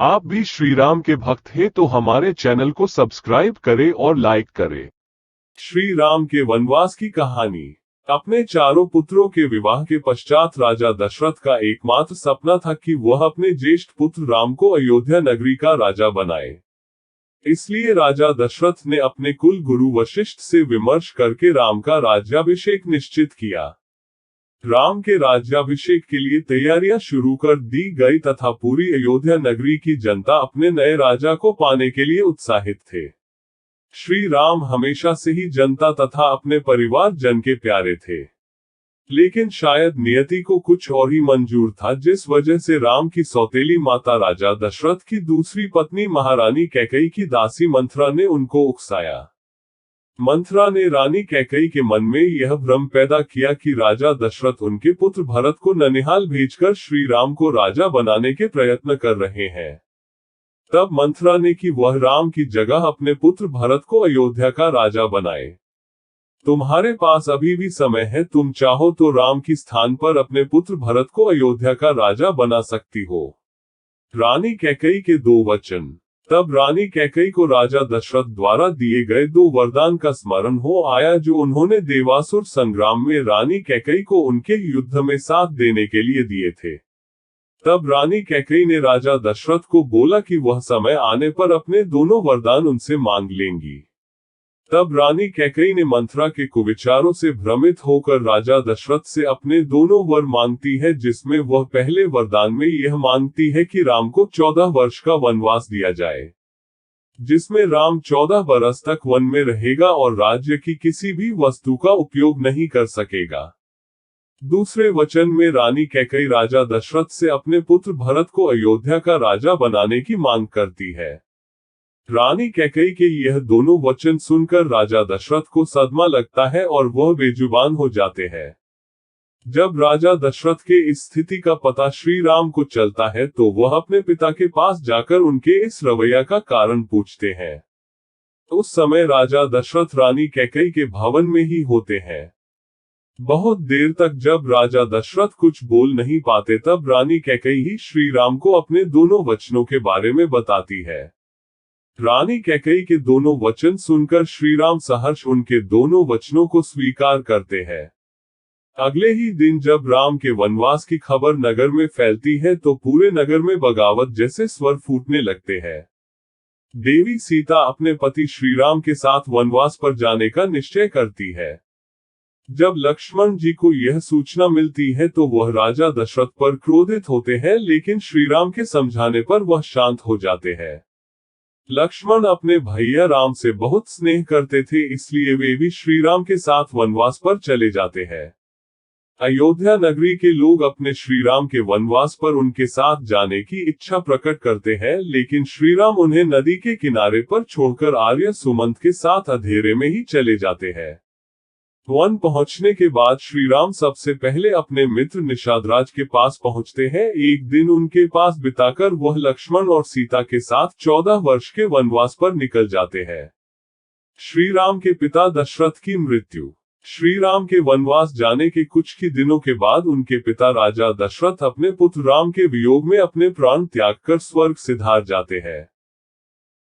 आप भी श्री राम के भक्त हैं तो हमारे चैनल को सब्सक्राइब करें और लाइक करें। श्री राम के वनवास की कहानी। अपने चारों पुत्रों के विवाह के पश्चात राजा दशरथ का एकमात्र सपना था कि वह अपने ज्येष्ठ पुत्र राम को अयोध्या नगरी का राजा बनाए। इसलिए राजा दशरथ ने अपने कुल गुरु वशिष्ठ से विमर्श करके राम का राज्याभिषेक निश्चित किया। राम के राज्याभिषेक के लिए तैयारियां शुरू कर दी गई तथा पूरी अयोध्या नगरी की जनता अपने नए राजा को पाने के लिए उत्साहित थे। श्री राम हमेशा से ही जनता तथा अपने परिवार जन के प्यारे थे, लेकिन शायद नियति को कुछ और ही मंजूर था, जिस वजह से राम की सौतेली माता राजा दशरथ की दूसरी पत्नी महारानी कैकेयी की दासी मंथरा ने उनको उकसाया। मंथरा ने रानी कैकेयी के मन में यह भ्रम पैदा किया कि राजा दशरथ उनके पुत्र भरत को ननिहाल भेजकर श्री राम को राजा बनाने के प्रयत्न कर रहे हैं। तब मंथरा ने कि वह राम की जगह अपने पुत्र भरत को अयोध्या का राजा बनाए। तुम्हारे पास अभी भी समय है, तुम चाहो तो राम की स्थान पर अपने पुत्र भरत को अयोध्या का राजा बना सकती हो। रानी कैकेयी के दो वचन। तब रानी कैकेयी को राजा दशरथ द्वारा दिए गए दो वरदान का स्मरण हो आया, जो उन्होंने देवासुर संग्राम में रानी कैकेयी को उनके युद्ध में साथ देने के लिए दिए थे। तब रानी कैकेयी ने राजा दशरथ को बोला कि वह समय आने पर अपने दोनों वरदान उनसे मांग लेंगी। तब रानी कैकेयी ने मंथरा के कुविचारों से भ्रमित होकर राजा दशरथ से अपने दोनों वर मांगती है, जिसमें वह पहले वरदान में यह मांगती है कि राम को 14 वर्ष का वनवास दिया जाए, जिसमें राम 14 बरस तक वन में रहेगा और राज्य की किसी भी वस्तु का उपयोग नहीं कर सकेगा। दूसरे वचन में रानी कैकेयी राजा दशरथ से अपने पुत्र भरत को अयोध्या का राजा बनाने की मांग करती है। रानी कैकेयी के यह दोनों वचन सुनकर राजा दशरथ को सदमा लगता है और वह बेजुबान हो जाते हैं। जब राजा दशरथ के इस स्थिति का पता श्री राम को चलता है तो वह अपने पिता के पास जाकर उनके इस रवैया का कारण पूछते हैं। उस समय राजा दशरथ रानी कैकेयी के भवन में ही होते हैं। बहुत देर तक जब राजा दशरथ कुछ बोल नहीं पाते, तब रानी कैकेयी ही श्री राम को अपने दोनों वचनों के बारे में बताती है। रानी कैकेयी के दोनों वचन सुनकर श्री राम सहर्ष उनके दोनों वचनों को स्वीकार करते हैं। अगले ही दिन जब राम के वनवास की खबर नगर में फैलती है तो पूरे नगर में बगावत जैसे स्वर फूटने लगते हैं। देवी सीता अपने पति श्री राम के साथ वनवास पर जाने का निश्चय करती है। जब लक्ष्मण जी को यह सूचना मिलती है तो वह राजा दशरथ पर क्रोधित होते हैं, लेकिन श्री राम के समझाने पर वह शांत हो जाते हैं। लक्ष्मण अपने भैया राम से बहुत स्नेह करते थे, इसलिए वे भी श्री राम के साथ वनवास पर चले जाते हैं। अयोध्या नगरी के लोग अपने श्री राम के वनवास पर उनके साथ जाने की इच्छा प्रकट करते हैं, लेकिन श्री राम उन्हें नदी के किनारे पर छोड़कर आर्य सुमंत के साथ अंधेरे में ही चले जाते हैं। वन पहुंचने के बाद श्री राम सबसे पहले अपने मित्र निषादराज के पास पहुंचते हैं। एक दिन उनके पास बिताकर वह लक्ष्मण और सीता के साथ 14 वर्ष के वनवास पर निकल जाते हैं। श्री राम के पिता दशरथ की मृत्यु। श्री राम के वनवास जाने के कुछ ही दिनों के बाद उनके पिता राजा दशरथ अपने पुत्र राम के वियोग में अपने प्राण त्याग कर स्वर्ग सिधार जाते हैं।